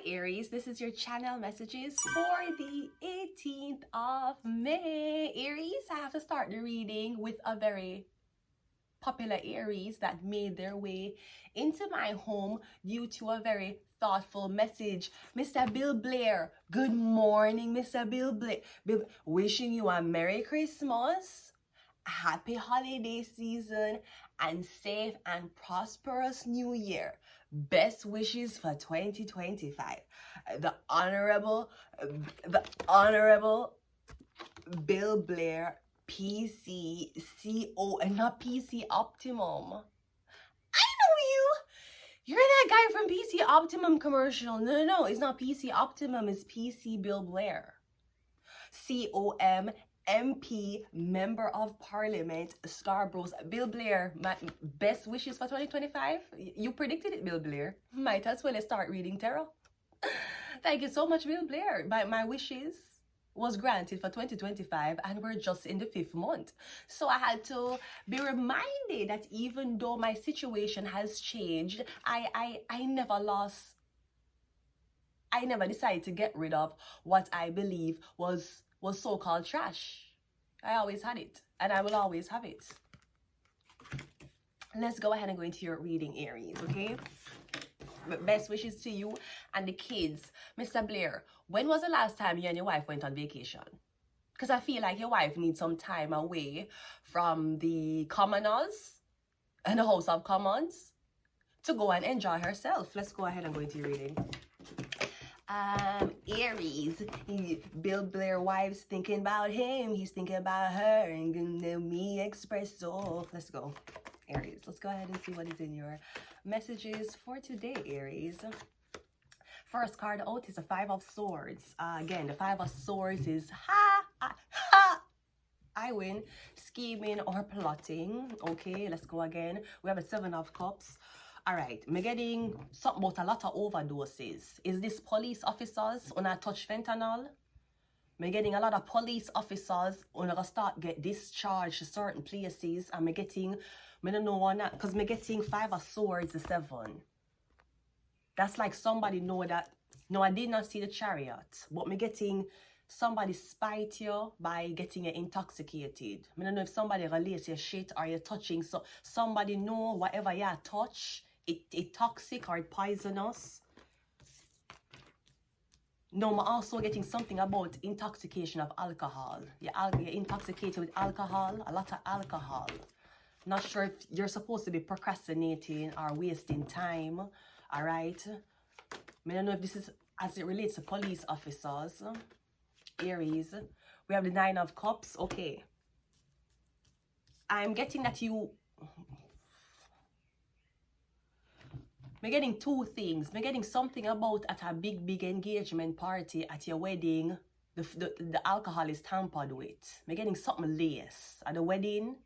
Aries, this is your channel messages for the 18th of May. Aries, I have to start the reading with a very popular Aries that made their way into my home due to a very thoughtful message. Mr. Bill Blair, good morning, Mr. Bill Blair. Wishing you a Merry Christmas, happy holiday season, and safe and prosperous new year. Best wishes for 2025. The Honorable Bill Blair, PC, CO, and not PC Optimum. I know you. You're that guy from PC Optimum commercial. No, it's not PC Optimum. It's PC Bill Blair. COM, MP, Member of Parliament, Scarborough's Bill Blair. My best wishes for 2025. You predicted it, Bill Blair. Might as well start reading tarot. Thank you so much, Bill Blair. My wishes was granted for 2025, and we're just in the 5th month. So I had to be reminded that even though my situation has changed, I never decided to get rid of what I believe was so-called trash. I always had it, and I will always have it. Let's go ahead and go into your reading, Aries, okay? Best wishes to you and the kids. Mr. Blair, when was the last time you and your wife went on vacation? Because I feel like your wife needs some time away from the commoners and the House of Commons to go and enjoy herself. Let's go ahead and go into your reading. Aries, Bill Blair wife's thinking about him, he's thinking about her, and me espresso. Let's go, Aries. Let's go ahead and see what is in your messages for today, Aries. First card out is a 5 of Swords. Again, the 5 of Swords is I win, scheming or plotting. Okay, let's go again. We have a 7 of Cups. All right, I'm getting something about a lot of overdoses. Is this police officers on a touch fentanyl? I'm getting a lot of police officers when I start get discharged to certain places. And I don't know why not, because I'm getting 5 of Swords, the 7. That's like somebody know that. No, I did not see the Chariot, but I'm getting somebody spite you by getting you intoxicated. I don't know if somebody relates your shit or you're touching. So somebody know whatever you touch, it toxic or it poisonous. No, I'm also getting something about intoxication of alcohol. You're intoxicated with alcohol, a lot of alcohol. Not sure if you're supposed to be procrastinating or wasting time. All right. I don't know if this is as it relates to police officers. Aries. We have the 9 of Cups. Okay. I'm getting that I'm getting 2 things. I'm getting something about at a big engagement party at your wedding. The alcohol is tampered with. I'm getting something less at the wedding.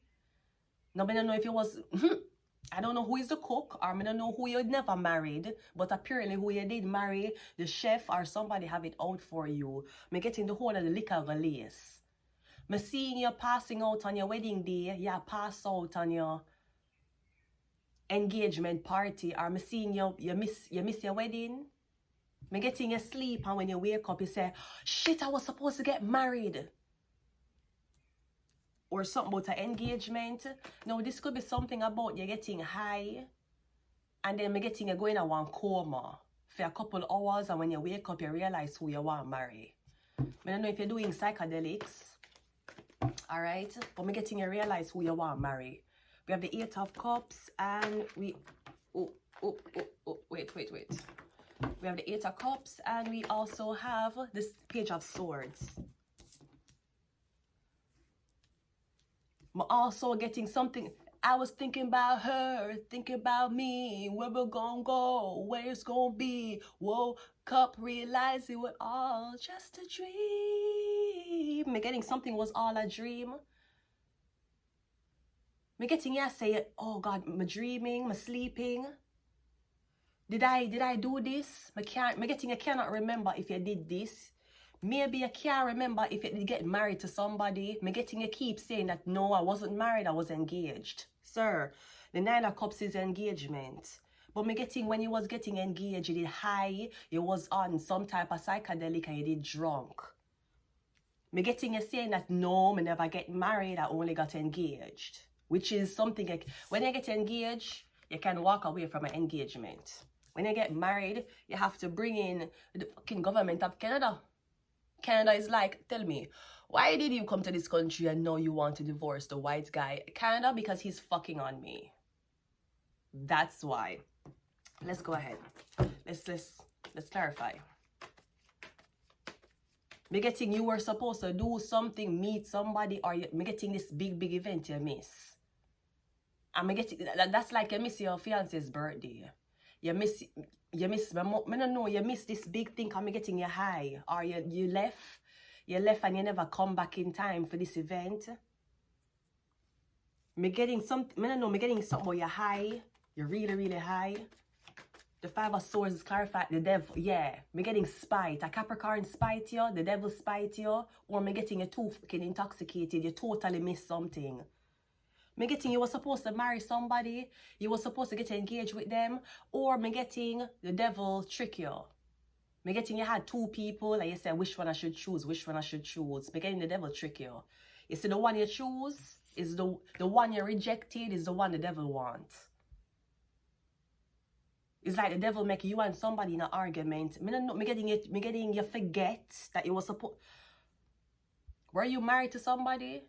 No, I don't know if it was... I don't know who is the cook, or I don't know who you never married, but apparently who you did marry, the chef or somebody have it out for you. I'm getting the whole of the liquor release. I'm seeing you passing out on your wedding day. You pass out on your engagement party, or I'm seeing you miss your wedding. I'm getting you sleep, and when you wake up you say, shit, I was supposed to get married. Or something about an engagement. Now, this could be something about you getting high, and then getting you going in one coma for a couple hours, and when you wake up, you realize who you want to marry. I don't know if you're doing psychedelics, all right? But I'm getting you realize who you want to marry. We have the 8 of Cups, and we... wait. We have the 8 of Cups, and we also have this Page of Swords. I'm also getting something. I was thinking about her, thinking about me, where we're gonna go, where it's gonna be. Woke up, realized it was all just a dream. I'm getting something was all a dream. I'm getting you say, oh God, I'm dreaming, I'm sleeping. Did I do this? I'm getting you cannot remember if you did this. Maybe you can't remember if you did get married to somebody. I'm getting you keep saying that, no, I wasn't married, I was engaged. Sir, the 9 of Cups is engagement. But me getting, when you was getting engaged, you did high, you was on some type of psychedelic and you did drunk. Me getting you saying that no, me never get married, I only got engaged. Which is something like, when you get engaged, you can walk away from an engagement. When you get married, you have to bring in the fucking government of Canada. Canada is like, tell me, why did you come to this country and now you want to divorce the white guy? Canada, because he's fucking on me. That's why. Let's go ahead. Let's clarify. Me getting you were supposed to do something, meet somebody, or me getting this big event you miss. And me getting, that's like you miss your fiance's birthday. You miss, I don't know, you miss this big thing and me getting you high. Or you left and you never come back in time for this event. Me getting something, I don't know, me getting something where you're high. You're really high. The Five of Swords is clarified. The devil, yeah. Me getting spite. A Capricorn spite you. The devil spite you. Or me getting you too fucking intoxicated. You totally miss something. Me getting you were supposed to marry somebody. You were supposed to get engaged with them. Or me getting the devil trick you. Me getting you had two people and you said which one I should choose. Which one I should choose. Me getting the devil trick you. You see the one you choose is the one you rejected is the one the devil wants. It's like the devil make you and somebody in an argument. Me getting you forget that you were supposed. Were you married to somebody?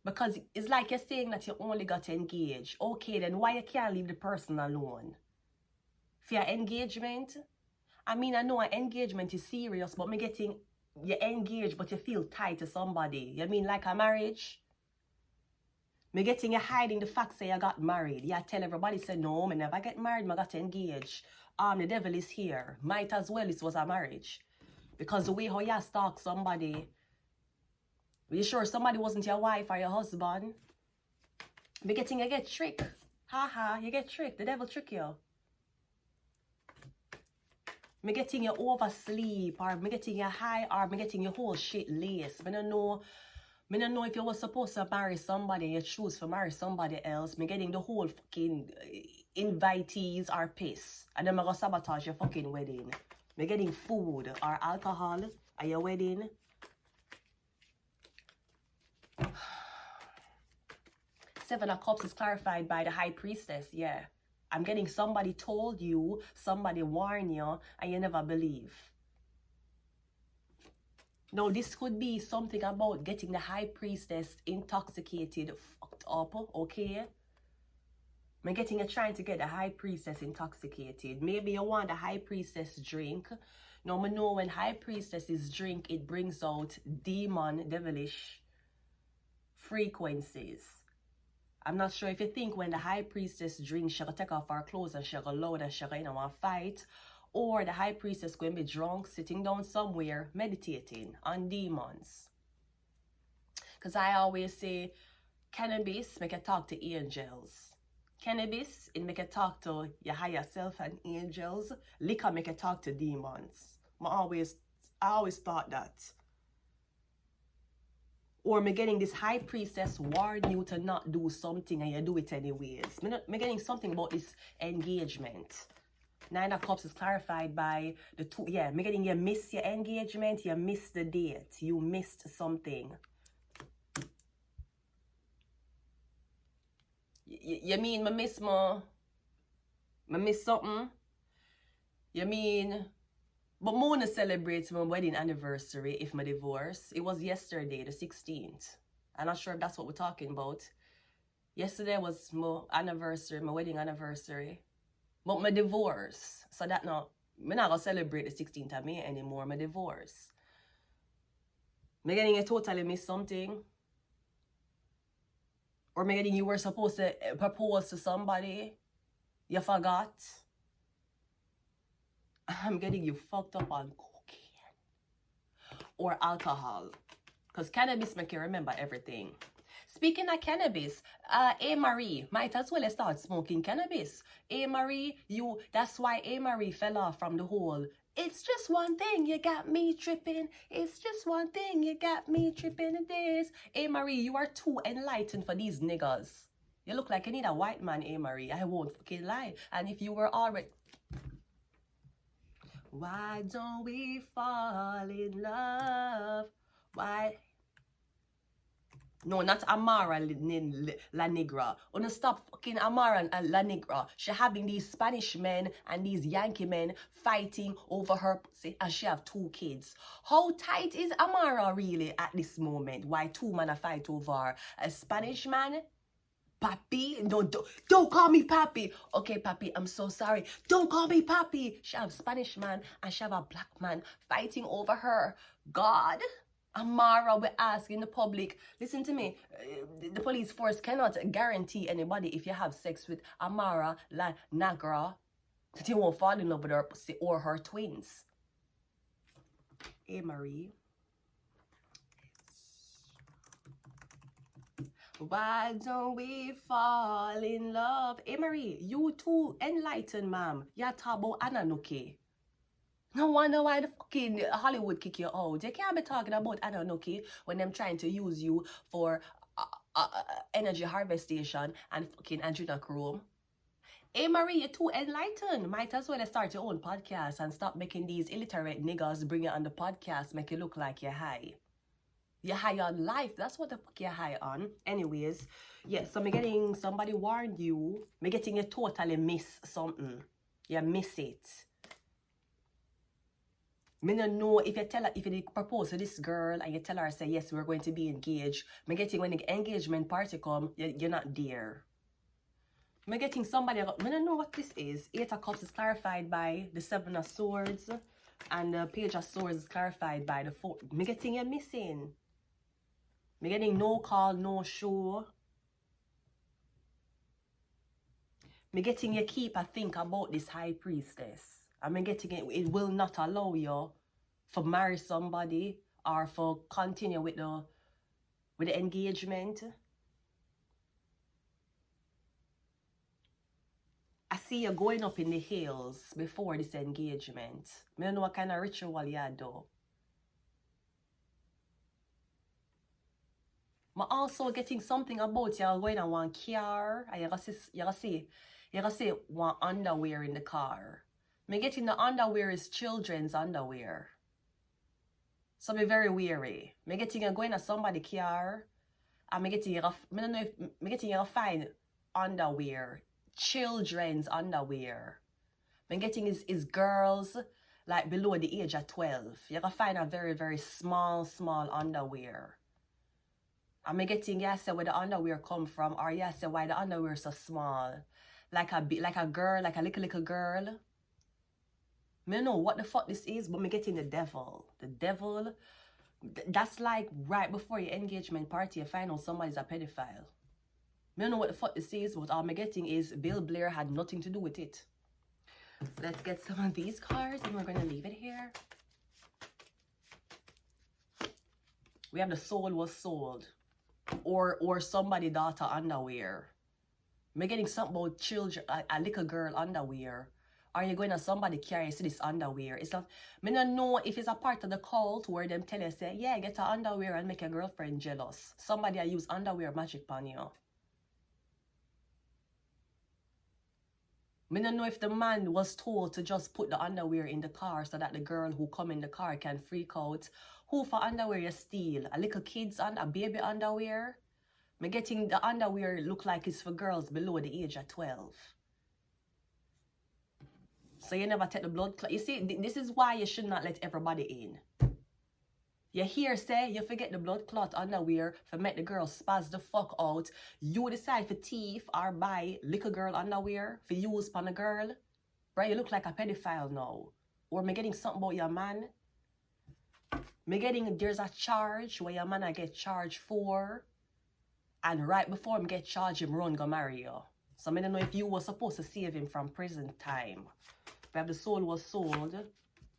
Because it's like you're saying that you only got engaged. Okay, then why you can't leave the person alone? For your engagement? I mean, I know an engagement is serious, but me getting you engaged, but you feel tied to somebody. You mean like a marriage? Me getting you hiding the fact say you got married. You tell everybody say no, me never get married, me got engaged. The devil is here. Might as well it was a marriage. Because the way how you stalk somebody, are you sure somebody wasn't your wife or your husband? Me getting you get tricked. Haha, you get tricked. The devil trick you. Me getting you oversleep, or me getting you high, or me getting your whole shit laced. Me don't know if you was supposed to marry somebody and you choose to marry somebody else. Me getting the whole fucking invitees are pissed. And then me go sabotage your fucking wedding. Me getting food or alcohol at your wedding. Seven of Cups is clarified by the High Priestess, yeah. I'm getting somebody told you, somebody warned you, and you never believe. Now, this could be something about getting the High Priestess intoxicated, fucked up, okay? I'm getting you trying to get the High Priestess intoxicated. Maybe you want the High Priestess drink. Now, I know when High Priestesses drink, it brings out demon, devilish frequencies. I'm not sure if you think when the High Priestess drinks, she'll take off her clothes and she'll go loud and she'll go want to fight. Or the High Priestess going to be drunk, sitting down somewhere, meditating on demons. Because I always say, cannabis make you talk to angels. Cannabis, it make you talk to your higher self and angels. Liquor make you talk to demons. I always thought that. Or me getting this High Priestess warn you to not do something and you do it anyways. Me getting something about this engagement. Nine of Cups is clarified by the two. Yeah, me getting you miss your engagement, you missed the date, you missed something. You mean me miss something? You mean, but I want to celebrate my wedding anniversary if my divorce. It was yesterday, the 16th. I'm not sure if that's what we're talking about. Yesterday was my anniversary, my wedding anniversary. But my divorce, so that now, I'm not going to celebrate the 16th of May anymore, my divorce. I'm getting you totally miss something. Or I'm getting you were supposed to propose to somebody, you forgot. I'm getting you fucked up on cocaine. Or alcohol. Because cannabis make you remember everything. Speaking of cannabis, A. Marie might as well start smoking cannabis. A. Marie, that's why A. Marie fell off from the whole, it's just one thing, you got me tripping. It's just one thing, you got me tripping in this. A. Marie, you are too enlightened for these niggas. You look like you need a white man, Marie. I won't fucking lie. And if you were already... Why don't we fall in love? Why? No, not Amara La Negra. Wanna stop fucking Amara La Negra. She having these Spanish men and these Yankee men fighting over her pussy, and she have 2 kids. How tight is Amara really at this moment? Why 2 men are fight over her? A Spanish man? Papi? No, don't call me Papi. Okay, Papi, I'm so sorry. Don't call me Papi. She have Spanish man and she have a black man fighting over her. God. Amara, we're asking the public, listen to me, the police force cannot guarantee anybody if you have sex with Amara La Negra that you won't fall in love with her pussy or her twins. Hey, Marie. Why don't we fall in love? Hey, Marie, you too enlightened, ma'am. You're talking about Ananuki. No wonder why the fucking Hollywood kick you out. They can't be talking about Ananuki when them trying to use you for energy harvestation and fucking adrenochrome. Hey, Marie, you're too enlightened. Might as well start your own podcast and stop making these illiterate niggas bring you on the podcast, make you look like you're high. You're high on life. That's what the fuck you're high on. Anyways, yeah, so me getting somebody warned you. Me getting you totally miss something. You miss it. Me don't know if you tell her, if you propose to this girl and you tell her, say, yes, we're going to be engaged. Me getting when the engagement party come, you're not there. Me getting somebody, me don't know what this is. 8 of Cups is clarified by the 7 of Swords. And the Page of Swords is clarified by the 4. Me getting you missing. Me getting no call, no show. Me getting you keep a think about this high priestess. I'm getting it will not allow you for marry somebody or for continue with the engagement. I see you going up in the hills before this engagement. I don't know what kind of ritual you do. I'm also getting something about you going on one car and you gonna see one underwear in the car. Me getting the underwear is children's underwear. So be very weary. Me getting you going to somebody car and me getting you me don't know if me getting you find underwear. Children's underwear. Me getting is girls like below the age of 12. You can find a very, very small underwear. And me getting you say where the underwear come from, or you say why the underwear is so small. Like a girl, like a little girl. Me don't know what the fuck this is, but me getting the devil. The devil, that's like right before your engagement party, you find out somebody's a pedophile. Me don't know what the fuck this is, but all I'm getting is Bill Blair had nothing to do with it. Let's get some of these cards and we're going to leave it here. We have the soul was sold. Or somebody daughter underwear. Me getting something about children, a little girl underwear. Are you going to somebody carry this underwear? It's not, me don't know if it's a part of the cult where them tell you, say, yeah, get an underwear and make your girlfriend jealous. Somebody I use underwear magic on you. Me don't know if the man was told to just put the underwear in the car so that the girl who come in the car can freak out. Who for underwear you steal? A little kid's a baby underwear? Me getting the underwear look like it's for girls below the age of 12. So you never take the blood clot. You see, this is why you should not let everybody in. You hear say you forget the blood clot underwear for make the girl spaz the fuck out. You decide for thief or buy little girl underwear for use on a girl. Right, you look like a pedophile now. Or me getting something about your man. Me getting there's a charge where your man I get charged for. And right before him get charged, him run go marry you. So I don't know if you were supposed to save him from prison time. We have the soul was sold.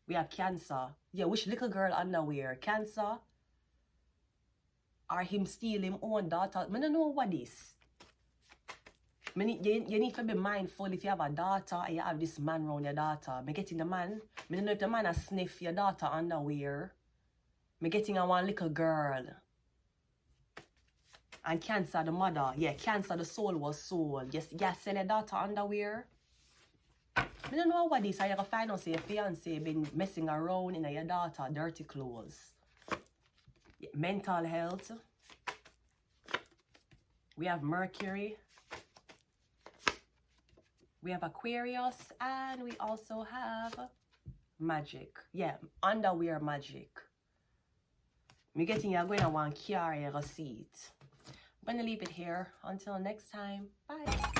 We have Cancer. Yeah, which little girl underwear? Cancer? Or him steal him own daughter? I don't know what this. You need to be mindful if you have a daughter and you have this man around your daughter. Me getting the man. I don't know if the man has sniff your daughter underwear. Me getting a one little girl. And Cancer, the mother. Yeah, Cancer, the soul was soul. Yes, sell your daughter underwear. I don't know what this. I have to find out say your fiance been messing around in your daughter dirty clothes. Yeah, mental health. We have Mercury. We have Aquarius. And we also have magic. Yeah, underwear magic. Me getting you're going to want to carry a receipt. I'm going to leave it here. Until next time. Bye.